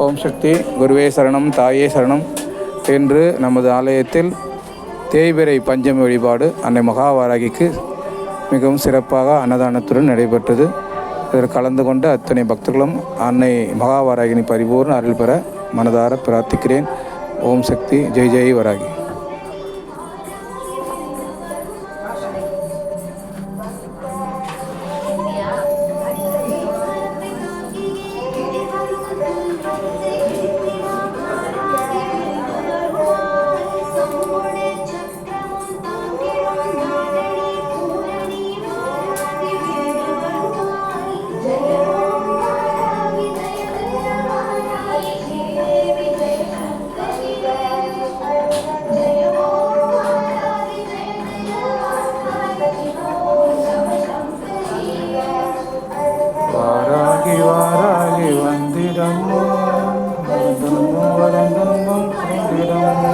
ஓம் சக்தி குருவே சரணம் தாயே சரணம் என்று நமது ஆலயத்தில் தேய்பிறை பஞ்சமி வழிபாடு அன்னை மகாவாராகிக்கு மிகவும் சிறப்பாக அன்னதானத்துடன் நடைபெற்றது. இதில் கலந்து கொண்ட அத்தனை பக்தர்களும் அன்னை மகாவாராகினி பரிபூர்ண அருள் பெற மனதார பிரார்த்திக்கிறேன். ஓம் சக்தி ஜெய் ஜெய் வராகி. வாராகி வந்திடம்மா வரந்தன்மம் வந்திடம்மா.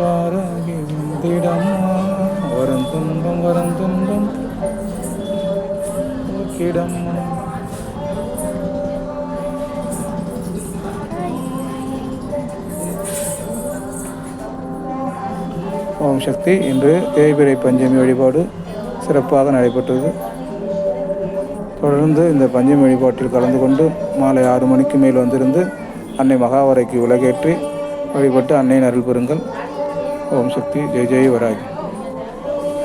வாராகி வந்திடம்மா வரந்துன்பம் வரந்துன்பம் போக்கிடம்மா. ஓம் சக்தி. இன்று தேய்பிறை பஞ்சமி வழிபாடு சிறப்பாக நடைபெற்றது. தொடர்ந்து இந்த பஞ்சமி வழிபாட்டில் கலந்து கொண்டு மாலை 6 மணிக்கு மேல் வந்திருந்து அன்னை மகாவரைக்கு உலகேற்றி வழிபட்டு அன்னையின் அருள் பெறுங்கள். ஓம் சக்தி ஜெய் ஜெய் வராகி.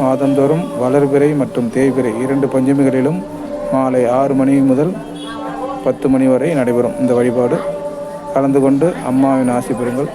மாதந்தோறும் வளர்பிறை மற்றும் தேய்பிறை 2 பஞ்சமிகளிலும் மாலை 6 மணி முதல் 10 மணி வரை நடைபெறும் இந்த வழிபாடு. கலந்து கொண்டு அம்மாவின் ஆசி பெறுங்கள்.